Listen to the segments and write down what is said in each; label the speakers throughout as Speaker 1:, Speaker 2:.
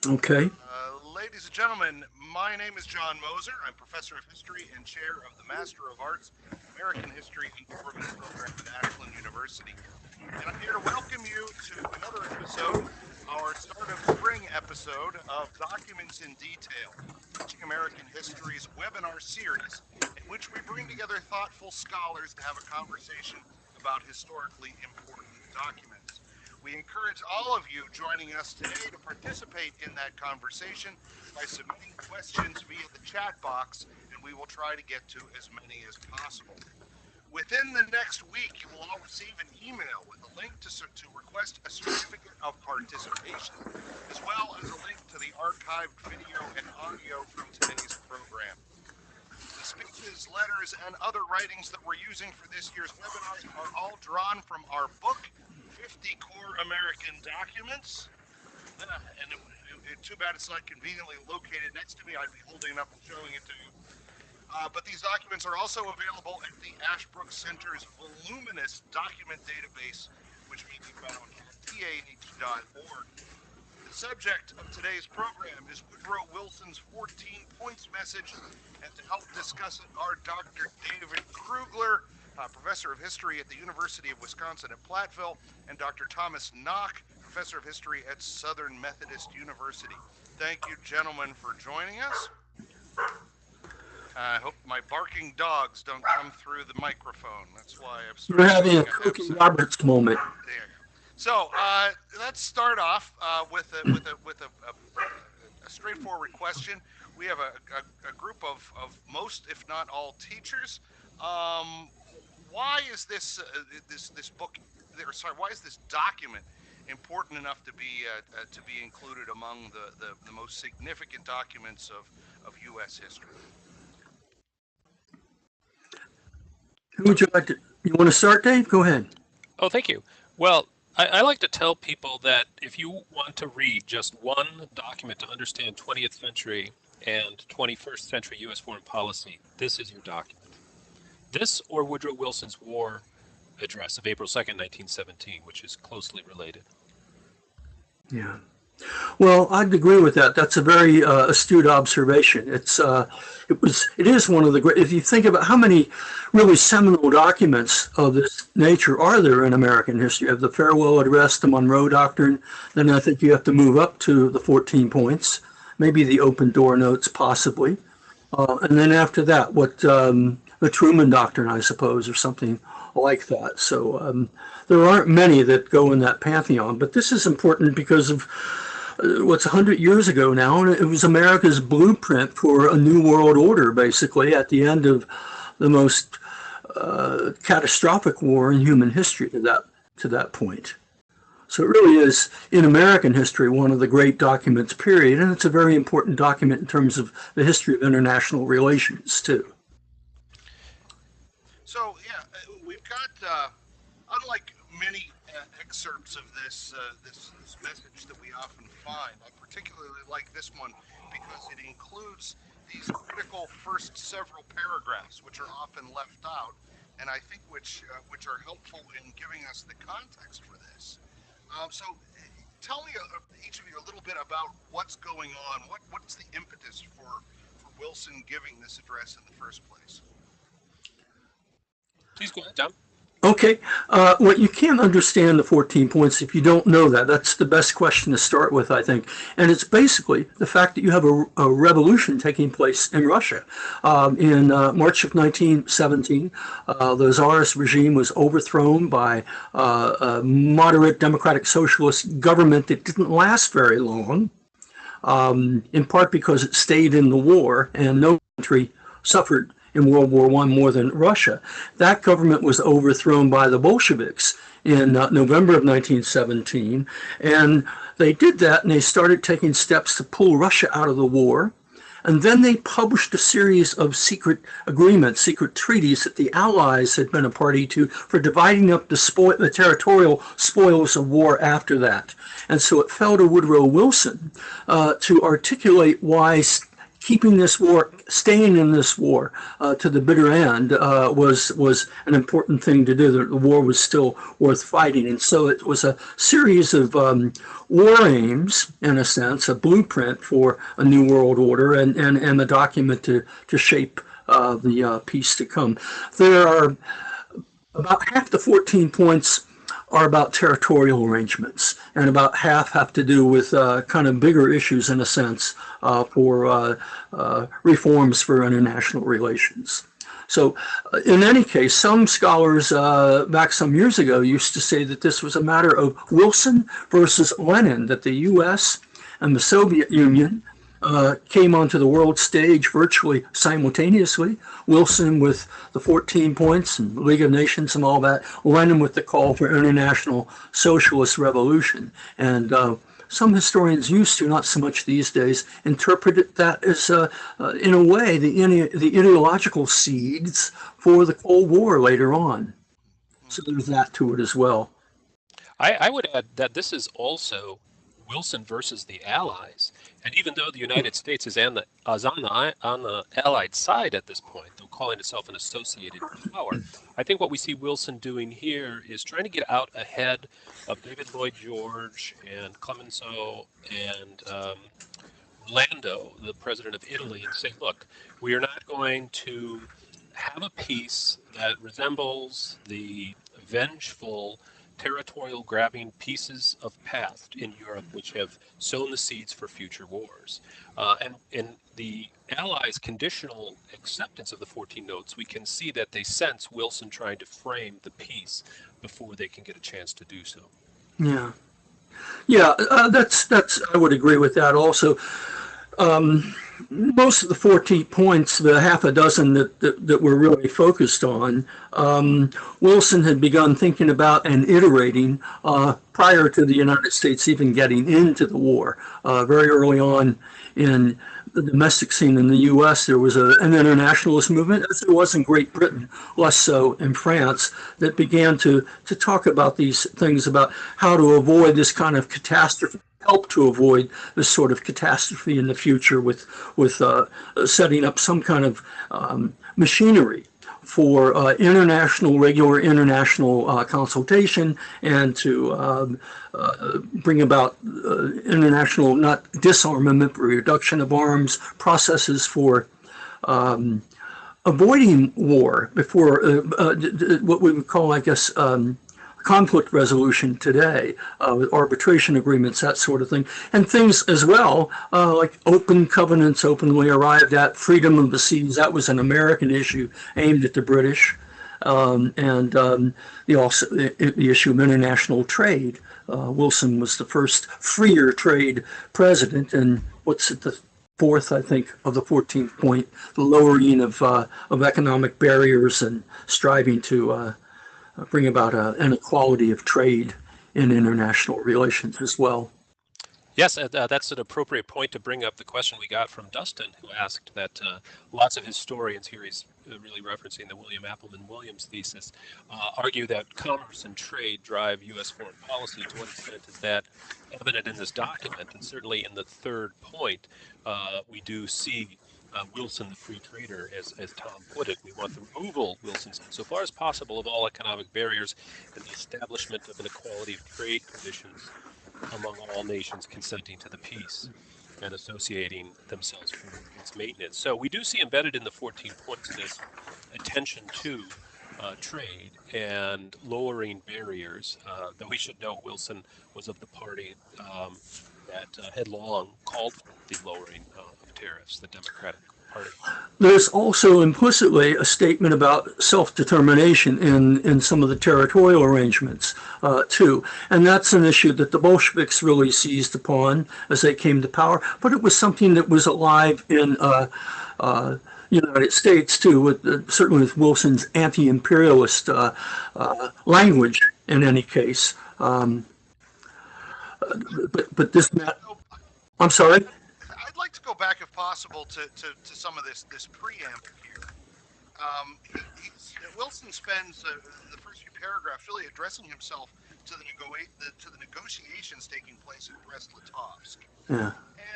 Speaker 1: Okay.
Speaker 2: Ladies and gentlemen, my name is John Moser. I'm professor of history and chair of the Master of Arts, American History and Government program at Ashland University. And I'm here to welcome you to another episode, our start of spring episode of Documents in Detail, Teaching American History's webinar series, in which we bring together thoughtful scholars to have a conversation about historically important documents. We encourage all of you joining us today to participate in that conversation by submitting questions via the chat box, and we will try to get to as many as possible. Within the next week, you will all receive an email with a link to request a certificate of participation, as well as a link to the archived video and audio from today's program. The speeches, letters, and other writings that we're using for this year's webinars are all drawn from our book, 50 Core American Documents. Too bad it's not conveniently located next to me. I'd be holding it up and showing it to you. But these documents are also available at the Ashbrook Center's voluminous document database, which may be found at tah.org. The subject of today's program is Woodrow Wilson's 14 points message, and to help discuss it are Dr. David Krugler, professor of history at the University of Wisconsin at Platteville, and Dr. Thomas Knock, professor of history at Southern Methodist University. Thank you, gentlemen, for joining us. I hope my barking dogs don't come through the microphone. That's why I've started.
Speaker 1: You're having a Cookie Roberts moment.
Speaker 2: There you go. So let's start off with a straightforward question. We have a group of most, if not all, teachers. Why is this book? Why is this document important enough to be included among the most significant documents of U.S. history?
Speaker 1: Who would you like to? You want to start, Dave? Go ahead.
Speaker 3: Oh, thank you. Well, I like to tell people that if you want to read just one document to understand 20th century and 21st century U.S. foreign policy, this is your document. This or Woodrow Wilson's war address of April 2nd, 1917, which is closely related.
Speaker 1: Yeah. Well, I'd agree with that. That's a very astute observation. It is one of the great. If you think about how many really seminal documents of this nature are there in American history, you have the Farewell Address, the Monroe Doctrine. Then I think you have to move up to the 14 points, maybe the Open Door Notes, possibly, and then after that, the Truman Doctrine, I suppose, or something like that. So there aren't many that go in that pantheon, but this is important because of what's 100 years ago now, and it was America's blueprint for a new world order, basically, at the end of the most catastrophic war in human history to that point. So it really is, in American history, one of the great documents, period, and it's a very important document in terms of the history of international relations, too.
Speaker 2: So, yeah, we've got, unlike many excerpts of this message that we often find, I particularly like this one because it includes these critical first several paragraphs, which are often left out, and I think which are helpful in giving us the context for this. So, tell me, each of you, a little bit about what's going on. What's the impetus for Wilson giving this address in the first place?
Speaker 3: Please go ahead, Tom.
Speaker 1: Okay. Well, you can't understand the 14 points if you don't know that. That's the best question to start with, I think. And it's basically the fact that you have a revolution taking place in Russia. In March of 1917, the Tsarist regime was overthrown by a moderate democratic socialist government that didn't last very long, in part because it stayed in the war and no country suffered in World War I more than Russia. That government was overthrown by the Bolsheviks in November of 1917, and they did that, and they started taking steps to pull Russia out of the war. And then they published a series of secret agreements, secret treaties that the Allies had been a party to for dividing up the territorial spoils of war after that. And so it fell to Woodrow Wilson to articulate why keeping this war, staying in this war to the bitter end was an important thing to do. The war was still worth fighting, and so it was a series of war aims, in a sense, a blueprint for a new world order, and the document to shape the peace to come. There are about half the 14 points are about territorial arrangements, and about half have to do with kind of bigger issues, in a sense, for reforms for international relations. So, in any case, some scholars back some years ago used to say that this was a matter of Wilson versus Lenin, that the U.S. and the Soviet Union came onto the world stage virtually simultaneously. Wilson with the 14 points and League of Nations and all that, Lenin with the call for international socialist revolution. And some historians used to, not so much these days, interpret that as, in a way, the ideological seeds for the Cold War later on. So there's that to it as well.
Speaker 3: I would add that this is also Wilson versus the Allies. And even though the United States is on the Allied side at this point, though calling itself an associated power, I think what we see Wilson doing here is trying to get out ahead of David Lloyd George and Clemenceau and Orlando, the president of Italy, and say, look, we are not going to have a peace that resembles the vengeful territorial grabbing pieces of past in Europe, which have sown the seeds for future wars. And the Allies' conditional acceptance of the 14 notes, we can see that they sense Wilson trying to frame the peace before they can get a chance to do so.
Speaker 1: Yeah. Yeah, that's. I would agree with that also. Most of the 14 points, the half a dozen that we're really focused on, Wilson had begun thinking about and iterating prior to the United States even getting into the war. Very early on in the domestic scene in the U.S., there was an internationalist movement, as there was in Great Britain, less so in France, that began to talk about these things, about how to avoid this kind of catastrophe, help to avoid this sort of catastrophe in the future with setting up some kind of machinery for regular international consultation, and to bring about international, not disarmament, but reduction of arms, processes for avoiding war before what we would call, I guess, conflict resolution today, with arbitration agreements, that sort of thing, and things as well like open covenants, openly arrived at, freedom of the seas. That was an American issue aimed at the British, and the issue of international trade. Wilson was the first freer trade president, and what's it, the fourth, I think, of the 14th point, the lowering of economic barriers and striving to bring about an equality of trade in international relations as well.
Speaker 3: Yes, that's an appropriate point to bring up the question we got from Dustin, who asked that lots of historians, here he's really referencing the William Appleman Williams thesis, argue that commerce and trade drive U.S. foreign policy. To what extent is that evident in this document? And certainly in the third point, we do see Wilson, the free trader, as Tom put it. We want the removal, Wilson said, so far as possible, of all economic barriers and the establishment of an equality of trade conditions among all nations consenting to the peace and associating themselves for its maintenance. So we do see embedded in the 14 points this attention to trade and lowering barriers, though we should note Wilson was of the party that had long called for the lowering of tariffs, the Democratic Party.
Speaker 1: There's also implicitly a statement about self-determination in some of the territorial arrangements, too. And that's an issue that the Bolsheviks really seized upon as they came to power. But it was something that was alive in United States, too, certainly with Wilson's anti-imperialist language, in any case. But this, I'm sorry?
Speaker 2: I'd like to go back, if possible, to some of this preamble here. Wilson spends the first few paragraphs really addressing himself to the negotiations taking place at Brest-Litovsk.
Speaker 1: Yeah.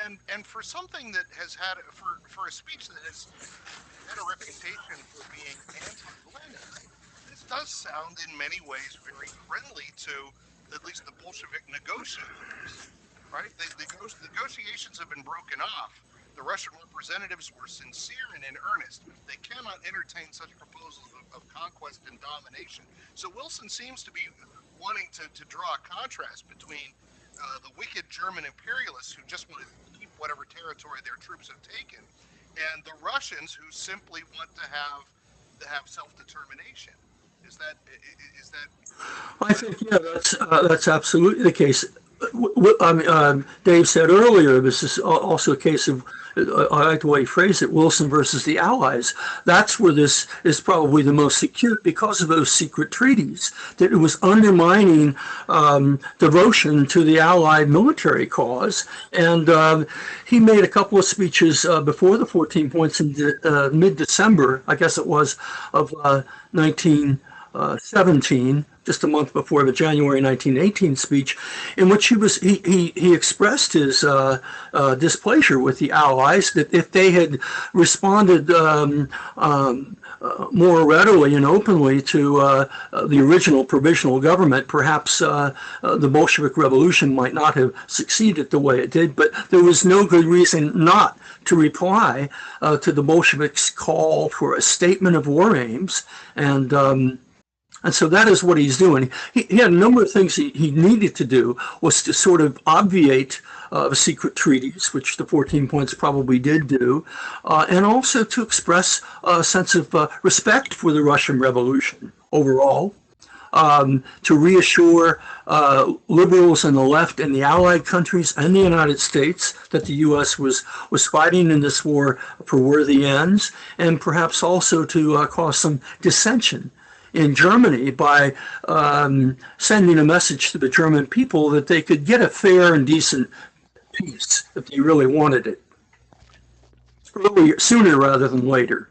Speaker 2: And for something that has had for a speech that has had a reputation for being anti-Lenin, this does sound in many ways very friendly to at least the Bolshevik negotiators, right? The negotiations have been broken off. The Russian representatives were sincere and in earnest. They cannot entertain such proposals of conquest and domination. So Wilson seems to be wanting to draw a contrast between the wicked German imperialists who just want to keep whatever territory their troops have taken, and the Russians who simply want to have self-determination. Is that
Speaker 1: I think, yeah, that's absolutely the case. I mean, Dave said earlier, this is also a case of, I like the way he phrased it, Wilson versus the Allies. That's where this is probably the most acute because of those secret treaties, that it was undermining devotion to the Allied military cause. And he made a couple of speeches before the 14 points in mid-December, I guess it was, of 1917, just a month before the January 1918 speech, in which he expressed his displeasure with the Allies, that if they had responded more readily and openly to the original provisional government, perhaps the Bolshevik Revolution might not have succeeded the way it did. But there was no good reason not to reply to the Bolsheviks' call for a statement of war aims, and so that is what he's doing. He had a number of things he needed to do, was to sort of obviate the secret treaties, which the 14 points probably did do, and also to express a sense of respect for the Russian Revolution overall, to reassure liberals on the left in the Allied countries and the United States that the U.S. was fighting in this war for worthy ends, and perhaps also to cause some dissension in Germany by sending a message to the German people that they could get a fair and decent peace if they really wanted it, sooner rather than later.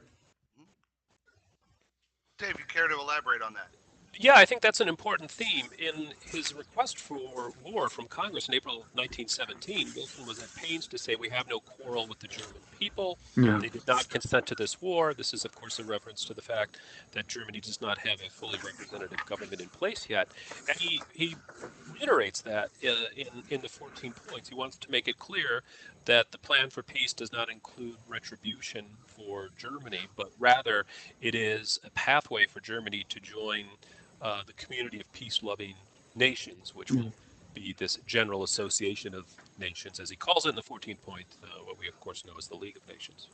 Speaker 2: Dave? You care to elaborate on that?
Speaker 3: Yeah, I think that's an important theme. In his request for war from Congress in April 1917, Wilson was at pains to say we have no quarrel with the German people.
Speaker 1: Yeah.
Speaker 3: They did not consent to this war. This is, of course, a reference to the fact that Germany does not have a fully representative government in place yet. And he reiterates that in the 14 points. He wants to make it clear that the plan for peace does not include retribution for Germany, but rather it is a pathway for Germany to join the community of peace-loving nations, which will be this general association of nations, as he calls it in the 14th point, what we of course know as the League of Nations.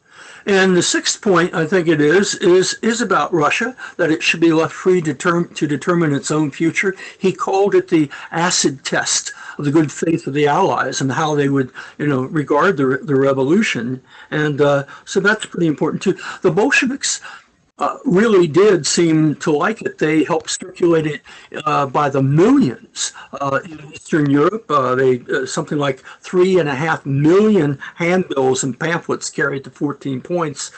Speaker 1: And the sixth point, I think it is about Russia, that it should be left free to determine its own future. He called it the acid test of the good faith of the Allies and how they would, regard the revolution. And so that's pretty important too. The Bolsheviks really did seem to like it. They helped circulate it by the millions in Eastern Europe. Something like 3.5 million handbills and pamphlets carried the 14 points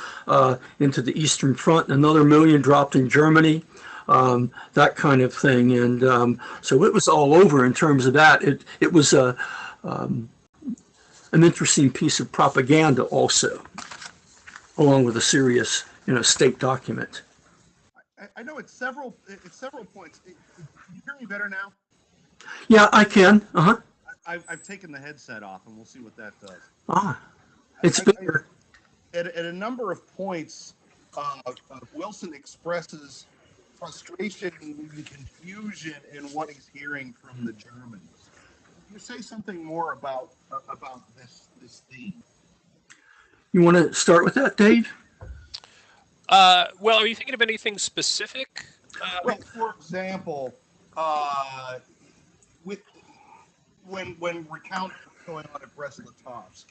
Speaker 1: into the Eastern Front. Another million dropped in Germany. That kind of thing, and so it was all over in terms of that. It was an interesting piece of propaganda also, along with a serious state document.
Speaker 4: I know it's several points. Can you hear me better now?
Speaker 1: Yeah, I can.
Speaker 4: I've taken the headset off, and we'll see what that does.
Speaker 1: It's better.
Speaker 4: At a number of points, Wilson expresses frustration and confusion in what he's hearing from the Germans. Can you say something more about this theme?
Speaker 1: You want to start with that, Dave?
Speaker 3: Well, are you thinking of anything specific?
Speaker 4: Well, for example, when recounting what's going on at Brest-Litovsk,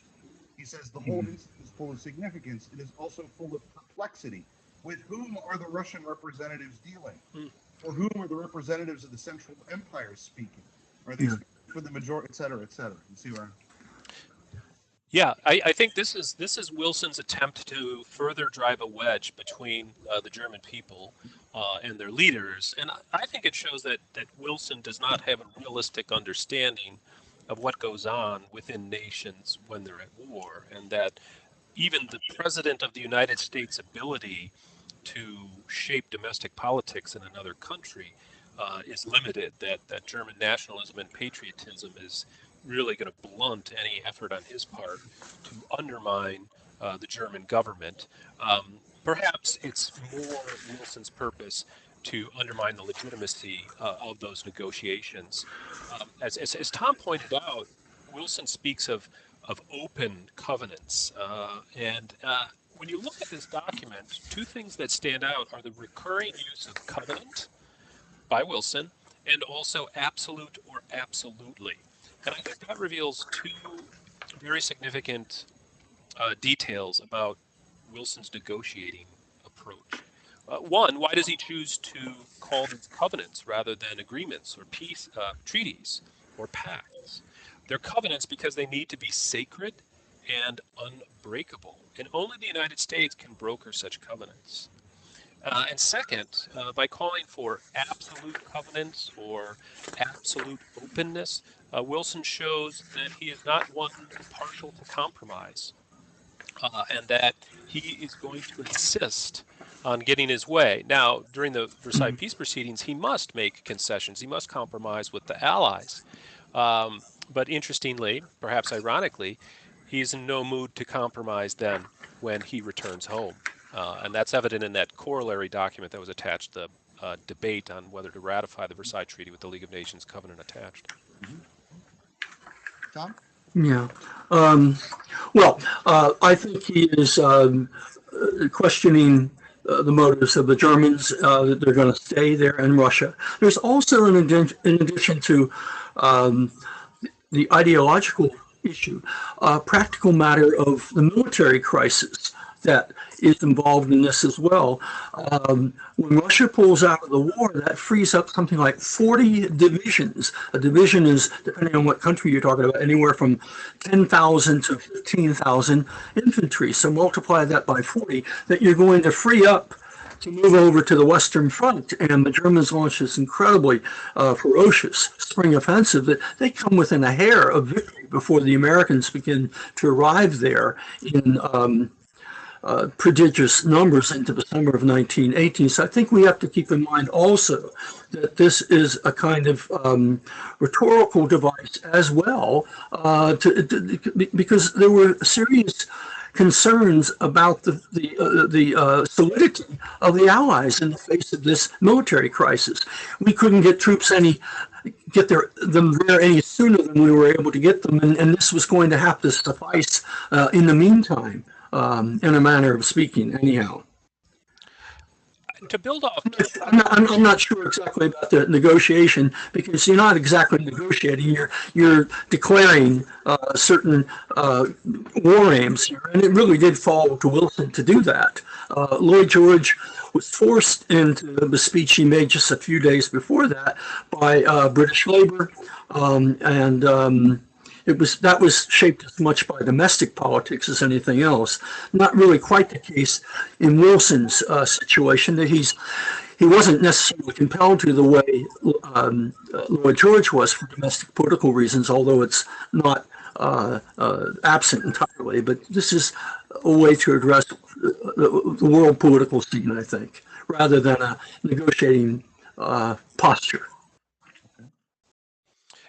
Speaker 4: he says the whole incident is full of significance. It is also full of perplexity. With whom are the Russian representatives dealing? For whom are the representatives of the Central Empire speaking? Are they speaking for the majority, et cetera, et cetera? You see where?
Speaker 3: Yeah, I think this is Wilson's attempt to further drive a wedge between the German people and their leaders, and I think it shows that Wilson does not have a realistic understanding of what goes on within nations when they're at war, and that even the president of the United States' ability to shape domestic politics in another country is limited. That German nationalism and patriotism is really going to blunt any effort on his part to undermine the German government. Perhaps it's more Wilson's purpose to undermine the legitimacy of those negotiations. As Tom pointed out, Wilson speaks of open covenants, and when you look at this document, two things that stand out are the recurring use of covenant by Wilson and also absolute or absolutely. And I think that reveals two very significant details about Wilson's negotiating approach. One, why does he choose to call these covenants rather than agreements or peace treaties or pacts? They're covenants because they need to be sacred and unbreakable, and only the United States can broker such covenants. And second, by calling for absolute covenants or absolute openness, Wilson shows that he is not one partial to compromise, and that he is going to insist on getting his way. Now, during the Versailles peace proceedings, he must make concessions. He must compromise with the Allies. But interestingly, perhaps ironically, he's in no mood to compromise then when he returns home. And that's evident in that corollary document that was attached, the debate on whether to ratify the Versailles Treaty with the League of Nations covenant attached.
Speaker 4: Tom?
Speaker 1: Yeah. Well, I think he is questioning the motives of the Germans, that they're going to stay there in Russia. There's also, in addition to the ideological issue, a practical matter of the military crisis that is involved in this as well. When Russia pulls out of the war, that frees up something like 40 divisions. A division is, depending on what country you're talking about, anywhere from 10,000 to 15,000 infantry. So multiply that by 40, that you're going to free up to move over to the Western Front. And the Germans launch this incredibly ferocious spring offensive that they come within a hair of victory before the Americans begin to arrive there in prodigious numbers into the summer of 1918. So I think we have to keep in mind also that this is a kind of rhetorical device as well, because there were serious concerns about the solidity of the Allies in the face of this military crisis. We couldn't get them there any sooner than we were able to get them, and this was going to have to suffice in the meantime. In a manner of speaking, anyhow.
Speaker 3: To build off,
Speaker 1: I'm not sure exactly about the negotiation, because you're not exactly negotiating. You're declaring certain war aims here, and it really did fall to Wilson to do that. Lloyd George was forced into the speech he made just a few days before that by British Labour, and that was shaped as much by domestic politics as anything else. Not really quite the case in Wilson's situation, that he wasn't necessarily compelled to the way Lloyd George was for domestic political reasons, although it's not absent entirely. But this is a way to address the world political scene, I think, rather than a negotiating posture.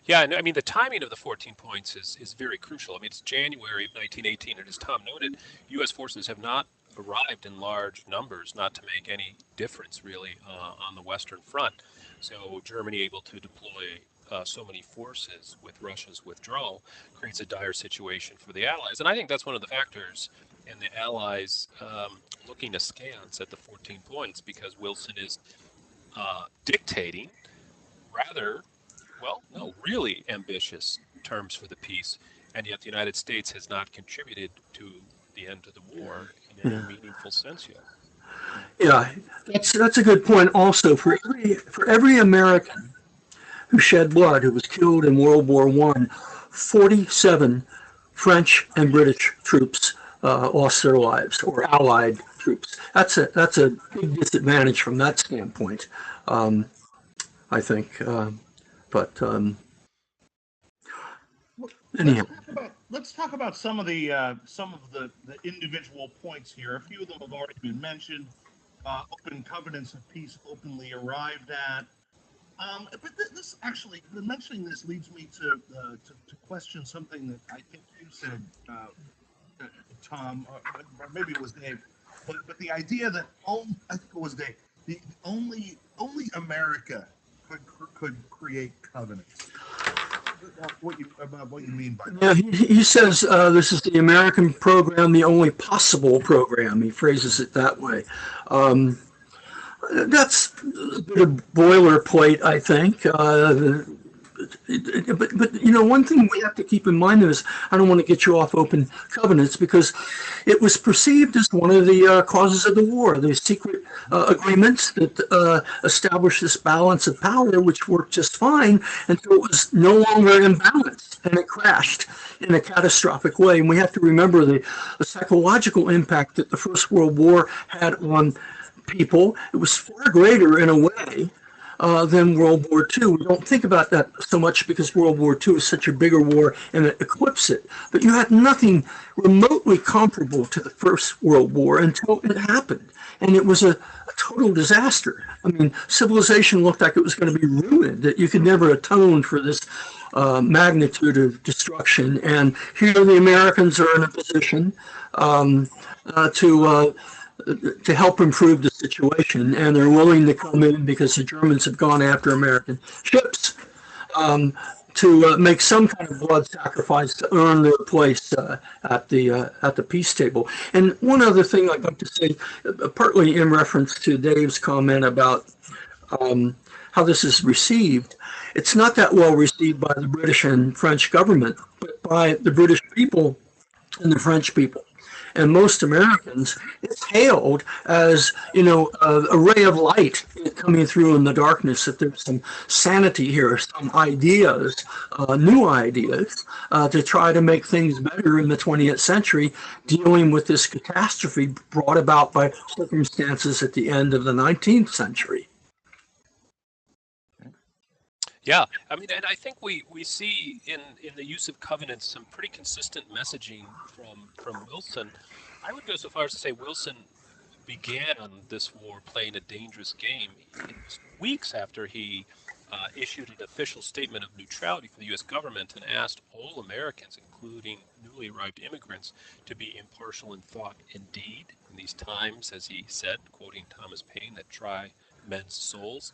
Speaker 3: yeah, and I mean, the timing of the 14 points is very crucial. I mean, it's January of 1918, and as Tom noted, U.S. forces have not arrived in large numbers, not to make any difference really on the Western Front. So Germany able to deploy so many forces with Russia's withdrawal creates a dire situation for the Allies. And I think that's one of the factors in the Allies looking askance at the 14 points, because Wilson is dictating rather, well, no, really ambitious terms for the peace, and yet the United States has not contributed to the end of the war in any meaningful sense yet.
Speaker 1: Yeah, that's a good point. Also, for every American who shed blood, who was killed in World War I, 47 French and British troops lost their lives, or Allied troops. That's a big disadvantage from that standpoint, I think. Anyhow.
Speaker 4: Let's talk about some of the individual points here. A few of them have already been mentioned. Open covenants of peace openly arrived at. But this actually, mentioning this leads me to question something that I think you said, Tom, or maybe it was Dave. But the idea that I think it was Dave. The only America could create covenants. What you mean by that?
Speaker 1: Yeah, he says this is the American program, the only possible program. He phrases it that way. That's a bit of boilerplate, I think. But one thing we have to keep in mind is I don't want to get you off open covenants because it was perceived as one of the causes of the war, the secret agreements that established this balance of power, which worked just fine until it was no longer in balance and it crashed in a catastrophic way. And we have to remember the psychological impact that the First World War had on people. It was far greater in a way than World War II. We don't think about that so much because World War II is such a bigger war and it eclipsed it. But you had nothing remotely comparable to the First World War until it happened. And it was a total disaster. I mean, civilization looked like it was going to be ruined, that you could never atone for this magnitude of destruction. And here the Americans are in a position to help improve the situation, and they're willing to come in because the Germans have gone after American ships to make some kind of blood sacrifice to earn their place at the peace table. And one other thing I'd like to say, partly in reference to Dave's comment about how this is received, it's not that well received by the British and French government, but by the British people and the French people. And most Americans, it's hailed as, a ray of light coming through in the darkness, that there's some sanity here, some ideas, new ideas, to try to make things better in the 20th century, dealing with this catastrophe brought about by circumstances at the end of the 19th century.
Speaker 3: Yeah, I mean, and I think we see in the use of covenants some pretty consistent messaging from Wilson. I would go so far as to say Wilson began this war playing a dangerous game. It was weeks after he issued an official statement of neutrality for the U.S. government and asked all Americans, including newly arrived immigrants, to be impartial in thought and deed in these times, as he said, quoting Thomas Paine, that try men's souls.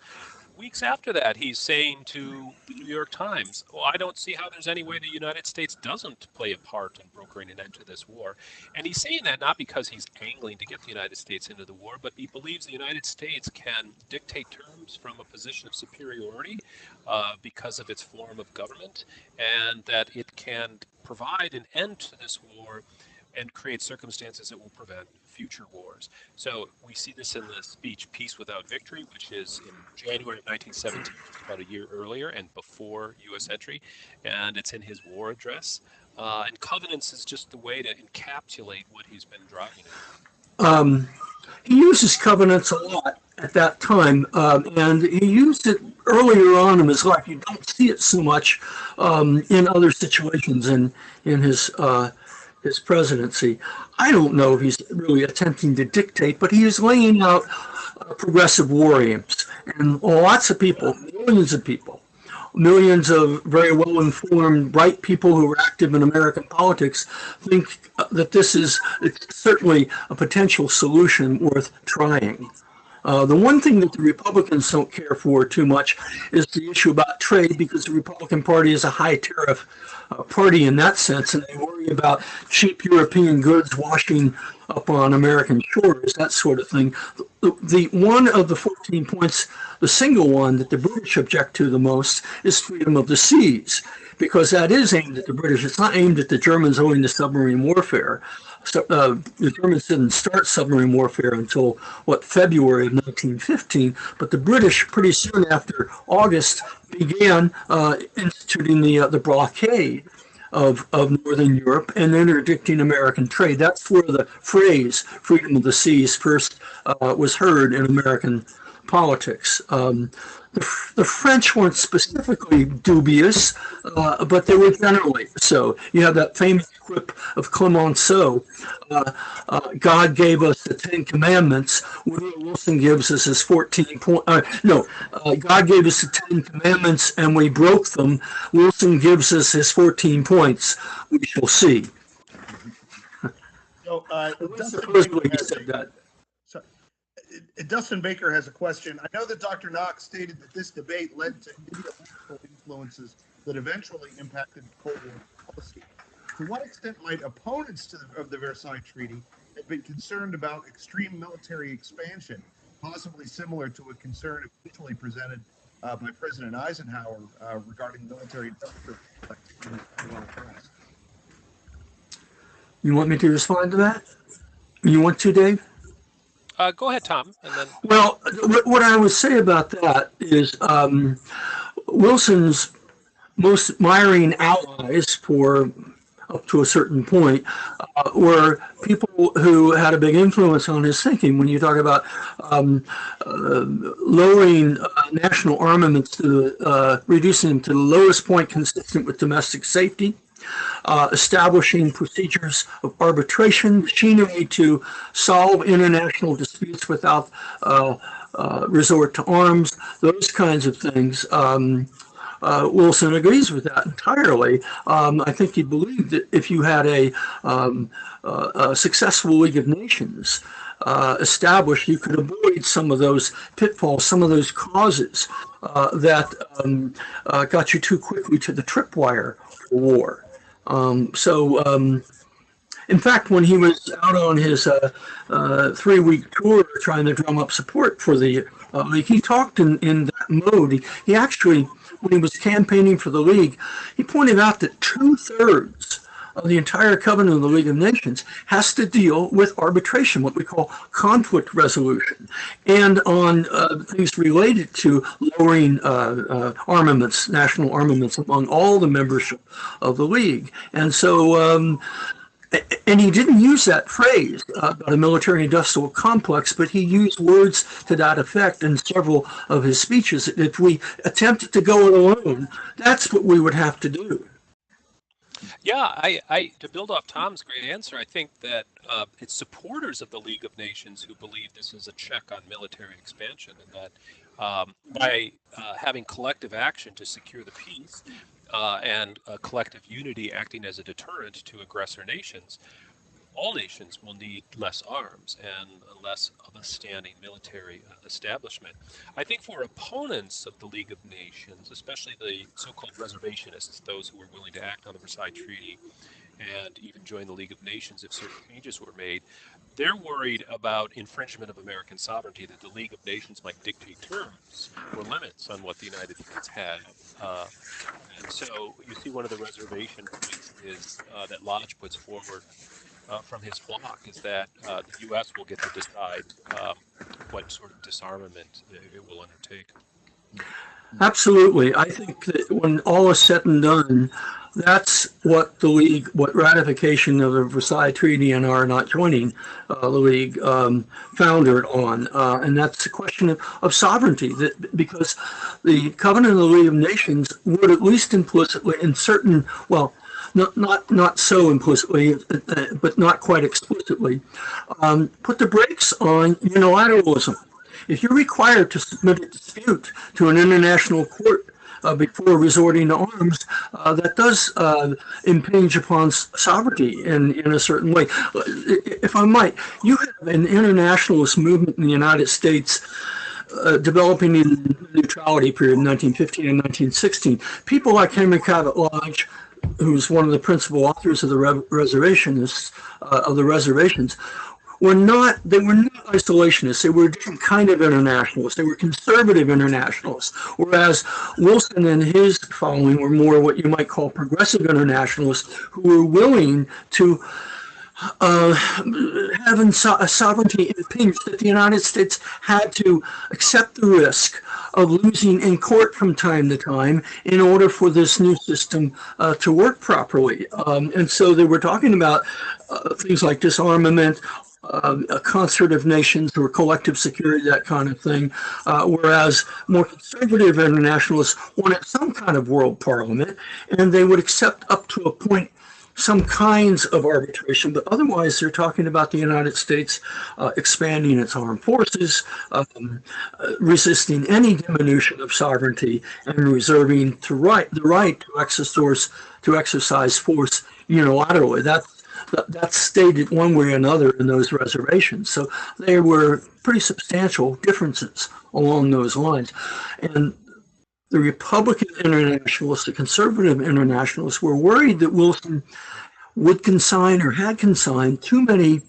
Speaker 3: Weeks after that, he's saying to the New York Times, well, I don't see how there's any way the United States doesn't play a part in brokering an end to this war. And he's saying that not because he's angling to get the United States into the war, but he believes the United States can dictate terms from a position of superiority because of its form of government, and that it can provide an end to this war and create circumstances that will prevent future wars. So we see this in the speech Peace Without Victory, which is in January of 1917, just about a year earlier and before U.S. entry, and it's in his war address. And covenants is just the way to encapsulate what he's been driving at.
Speaker 1: He uses covenants a lot at that time, and he used it earlier on in his life. You don't see it so much in other situations in his presidency. I don't know if he's really attempting to dictate, but he is laying out progressive war aims. And lots of people, millions of very well-informed, bright people who are active in American politics think that it's certainly a potential solution worth trying. The one thing that the Republicans don't care for too much is the issue about trade, because the Republican Party is a high tariff party in that sense, and they worry about cheap European goods washing up on American shores, that sort of thing. The one of the 14 points, the single one that the British object to the most, is freedom of the seas, because that is aimed at the British. It's not aimed at the Germans owing to submarine warfare. So, the Germans didn't start submarine warfare until, February of 1915, but the British pretty soon after August began instituting the blockade. of Northern Europe and interdicting American trade. That's where the phrase freedom of the seas first was heard in American politics. The French weren't specifically dubious, but they were generally so. You have that famous quip of Clemenceau, God gave us the Ten Commandments. Woodrow Wilson gives us his 14 point. God gave us the Ten Commandments and we broke them. Wilson gives us his 14 points. We shall see.
Speaker 4: So, Dustin
Speaker 1: Supposedly
Speaker 4: Baker
Speaker 1: he
Speaker 4: has
Speaker 1: said that.
Speaker 4: Dustin Baker has a question. I know that Dr. Knox stated that this debate led to ideological influences that eventually impacted Cold War policy. To what extent might opponents of the Versailles Treaty have been concerned about extreme military expansion, possibly similar to a concern eventually presented by President Eisenhower regarding military industrial complex?
Speaker 1: You want me to respond to that? You want to, Dave?
Speaker 3: Go ahead, Tom, and then.
Speaker 1: Well, what I would say about that is Wilson's most admiring allies for up to a certain point were people who had a big influence on his thinking. When you talk about lowering national armaments to reducing them to the lowest point consistent with domestic safety, establishing procedures of arbitration, machinery to solve international disputes without resort to arms, those kinds of things. Wilson agrees with that entirely. I think he believed that if you had a successful League of Nations established, you could avoid some of those pitfalls, some of those causes that got you too quickly to the tripwire for war. In fact, when he was out on his 3-week tour trying to drum up support for the League, he talked in that mode. He actually, when he was campaigning for the League, he pointed out that 2/3 of the entire covenant of the League of Nations has to deal with arbitration, what we call conflict resolution, and on things related to lowering armaments, national armaments among all the membership of the League. And so, and he didn't use that phrase about a military-industrial complex, but he used words to that effect in several of his speeches. If we attempted to go it alone, that's what we would have to do.
Speaker 3: Yeah, I to build off Tom's great answer, I think that it's supporters of the League of Nations who believe this is a check on military expansion, and that by having collective action to secure the peace and collective unity acting as a deterrent to aggressor nations, all nations will need less arms and less of a standing military establishment. I think for opponents of the League of Nations, especially the so-called reservationists, those who were willing to act on the Versailles Treaty and even join the League of Nations if certain changes were made, they're worried about infringement of American sovereignty, that the League of Nations might dictate terms or limits on what the United States had. And so you see one of the reservation points is that Lodge puts forward from his block is that the U.S. will get to decide what sort of disarmament it will undertake.
Speaker 1: Absolutely. I think that when all is said and done, that's what the League, what ratification of the Versailles Treaty and our not joining the League foundered on. And that's a question of sovereignty, that because the Covenant of the League of Nations would at least implicitly, in certain, well, not so implicitly, but not quite explicitly, put the brakes on unilateralism. If you're required to submit a dispute to an international court before resorting to arms, that does impinge upon sovereignty in a certain way. If I might, you have an internationalist movement in the United States developing in the neutrality period in 1915 and 1916. People like Henry Cabot Lodge, who's one of the principal authors of the reservationists of the reservations, they were not isolationists. They were a different kind of internationalists. They were conservative internationalists, whereas Wilson and his following were more what you might call progressive internationalists, who were willing to having a sovereignty impinged, that the United States had to accept the risk of losing in court from time to time in order for this new system to work properly. And so they were talking about things like disarmament, a concert of nations or collective security, that kind of thing, whereas more conservative internationalists wanted some kind of world parliament, and they would accept up to a point some kinds of arbitration, but otherwise they're talking about the United States expanding its armed forces, resisting any diminution of sovereignty, and reserving the right to exercise force unilaterally. That's stated one way or another in those reservations. So there were pretty substantial differences along those lines. And the Republican internationalists, the conservative internationalists, were worried that Wilson would consign or had consigned too many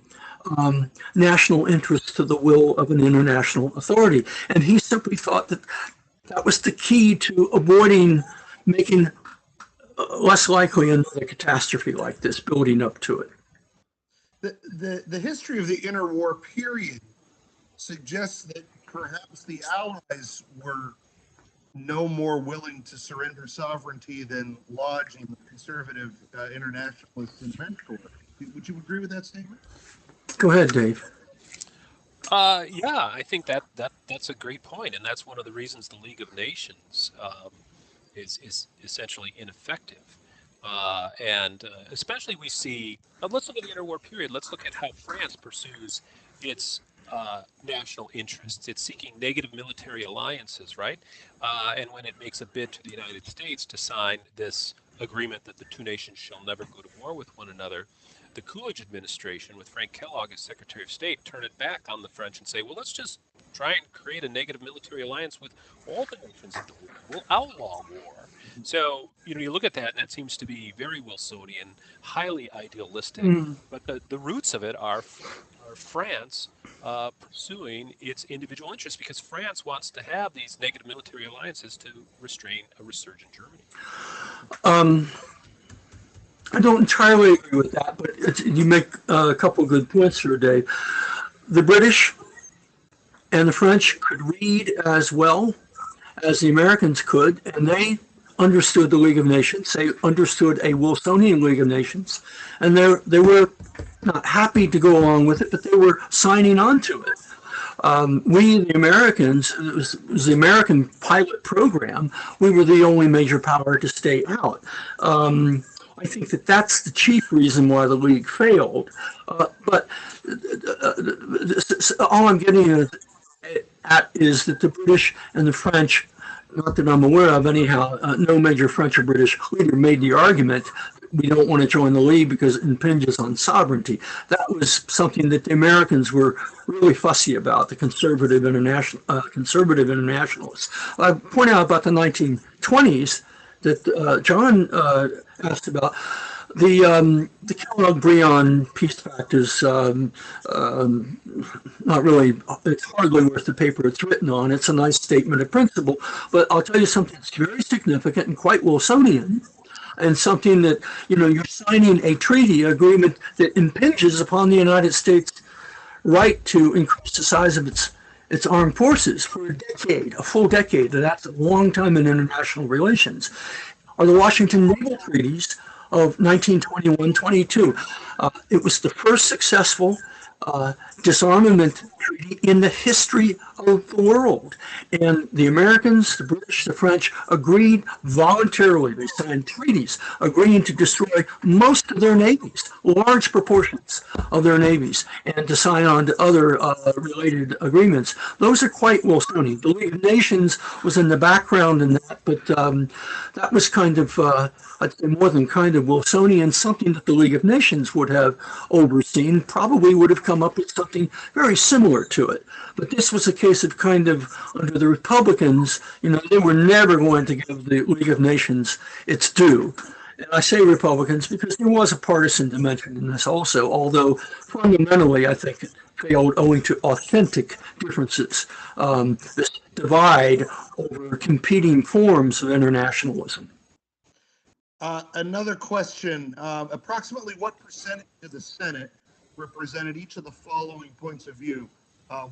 Speaker 1: national interests to the will of an international authority. And he simply thought that that was the key to avoiding making less likely another catastrophe like this building up to it.
Speaker 4: The history of the interwar period suggests that perhaps the Allies were no more willing to surrender sovereignty than lodging conservative internationalists in Mentor. Would you agree with that statement?
Speaker 1: Go ahead, Dave.
Speaker 3: Yeah, I think that's a great point, and that's one of the reasons the League of Nations is essentially ineffective. And especially we see, let's look at the interwar period. Let's look at how France pursues its national interests. It's seeking negative military alliances, right? And when it makes a bid to the United States to sign this agreement that the two nations shall never go to war with one another, the Coolidge administration, with Frank Kellogg as Secretary of State, turn it back on the French and say, well, let's just try and create a negative military alliance with all the nations of the world. We'll outlaw war. So, you look at that, and that seems to be very Wilsonian, highly idealistic. But the roots of it are France pursuing its individual interests, because France wants to have these negative military alliances to restrain a resurgent Germany.
Speaker 1: I don't entirely agree with that, but you make a couple of good points here, Dave. The British and the French could read as well as the Americans could, and they understood the League of Nations. They understood a Wilsonian League of Nations, and they were not happy to go along with it, but they were signing on to it. We, the Americans, it was the American pilot program. We were the only major power to stay out. I think that's the chief reason why the League failed. But all I'm getting at is that the British and the French, not that I'm aware of anyhow, no major French or British leader made the argument we don't want to join the League because it impinges on sovereignty. That was something that the Americans were really fussy about, the conservative internationalists. I point out about the 1920s that John asked about. The Kellogg-Briand Peace Pact is not really, it's hardly worth the paper it's written on. It's a nice statement of principle, but I'll tell you something that's very significant and quite Wilsonian, and something that, you're signing a treaty agreement that impinges upon the United States' right to increase the size of its armed forces for a full decade. That's a long time in international relations. Are the Washington Naval Treaties of 1921-22. It was the first successful disarmament treaty in the history of the world. And the Americans, the British, the French agreed voluntarily. They signed treaties agreeing to destroy most of their navies, large proportions of their navies, and to sign on to other related agreements. Those are quite Wilsonian. The League of Nations was in the background in that, but that was kind of, I'd say more than kind of Wilsonian, something that the League of Nations would have overseen, probably would have come up with something very similar to it. But this was a case of kind of, under the Republicans, they were never going to give the League of Nations its due. And I say Republicans because there was a partisan dimension in this also, although fundamentally I think it failed owing to authentic differences, this divide over competing forms of internationalism.
Speaker 4: Another question, approximately what percentage of the Senate represented each of the following points of view?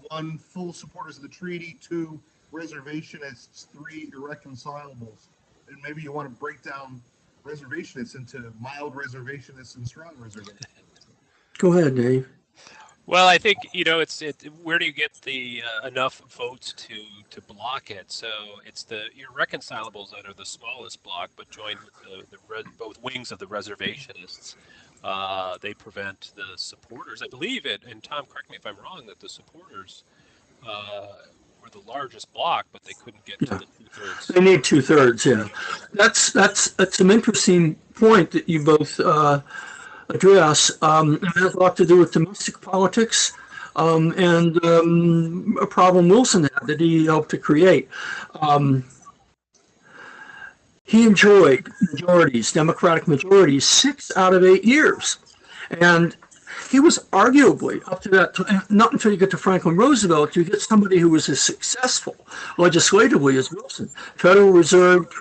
Speaker 4: One, full supporters of the treaty. Two, reservationists, three irreconcilables, and maybe you want to break down reservationists into mild reservationists and strong reservationists.
Speaker 1: Go ahead, Dave.
Speaker 3: Well, I think where do you get the enough votes to block it? So it's the irreconcilables that are the smallest block, but joined with both wings of the reservationists. They prevent the supporters. I believe it, and Tom, correct me if I'm wrong, that the supporters uh, were the largest block, but they couldn't get to
Speaker 1: Yeah,
Speaker 3: the two-thirds.
Speaker 1: they need 2/3. Yeah, that's an interesting point that you both address. It has a lot to do with domestic politics. And a problem Wilson had that he helped to create. Um, he enjoyed majorities, Democratic majorities, 6 out of 8 years. And he was arguably up to that, not until you get to Franklin Roosevelt, you get somebody who was as successful legislatively as Wilson. Federal Reserve,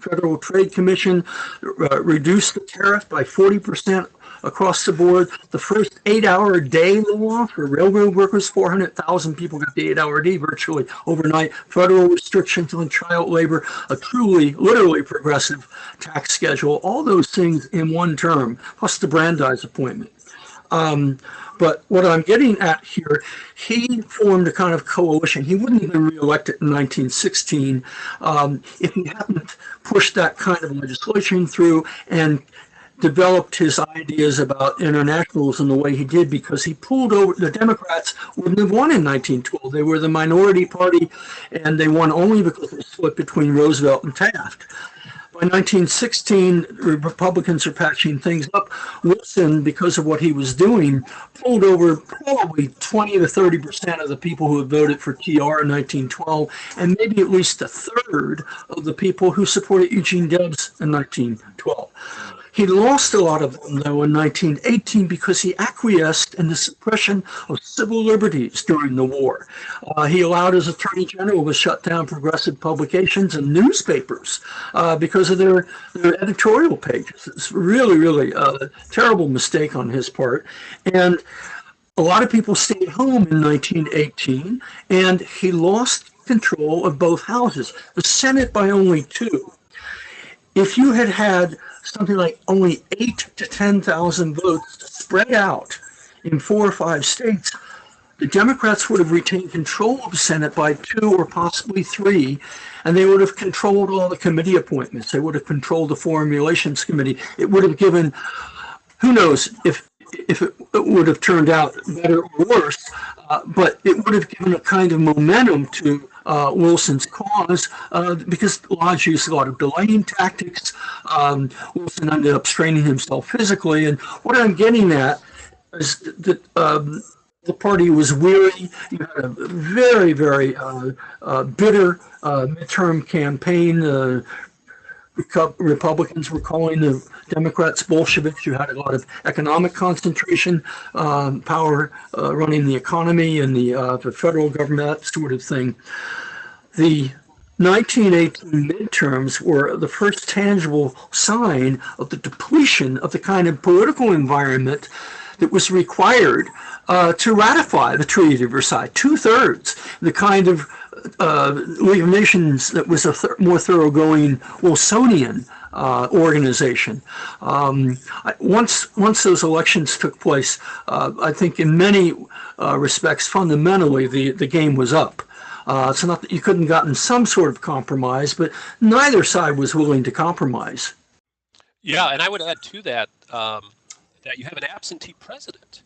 Speaker 1: Federal Trade Commission reduced the tariff by 40% across the board. The first 8-hour day law for railroad workers, 400,000 people got the 8-hour day virtually overnight. Federal restrictions on child labor, a truly, literally progressive tax schedule, all those things in one term, plus the Brandeis appointment. But what I'm getting at here, he formed a kind of coalition. He wouldn't have been reelected in 1916 if he hadn't pushed that kind of legislation through and developed his ideas about internationalism the way he did, because he pulled over the Democrats wouldn't have won in 1912. They were the minority party, and they won only because of the split between Roosevelt and Taft. By 1916, Republicans are patching things up. Wilson, because of what he was doing, pulled over probably 20 to 30% of the people who had voted for TR in 1912, and maybe at least a third of the people who supported Eugene Debs in 1912. He lost a lot of them, though, in 1918 because he acquiesced in the suppression of civil liberties during the war. He allowed his attorney general to shut down progressive publications and newspapers because of their editorial pages. It's really, really a terrible mistake on his part. And a lot of people stayed home in 1918, and he lost control of both houses, the Senate by only 2. If you had had something like only 8 to 10,000 votes spread out in 4 or 5 states, the Democrats would have retained control of the Senate by 2 or possibly 3, and they would have controlled all the committee appointments. They would have controlled the Formulations Committee. It would have given, who knows if it would have turned out better or worse, but it would have given a kind of momentum to Wilson's cause because Lodge used a lot of delaying tactics. Wilson ended up straining himself physically. And what I'm getting at is that the party was weary. You had a very, very bitter midterm campaign. Republicans were calling the Democrats Bolsheviks. You had a lot of economic concentration, power running the economy and the federal government, that sort of thing. The 1918 midterms were the first tangible sign of the depletion of the kind of political environment that was required to ratify the Treaty of Versailles. 2/3, the kind of League of Nations that was a more thoroughgoing Wilsonian organization. Once those elections took place, I think in many respects, fundamentally, the game was up. It's not that you couldn't gotten some sort of compromise, but neither side was willing to compromise.
Speaker 3: Yeah, and I would add to that that you have an absentee president.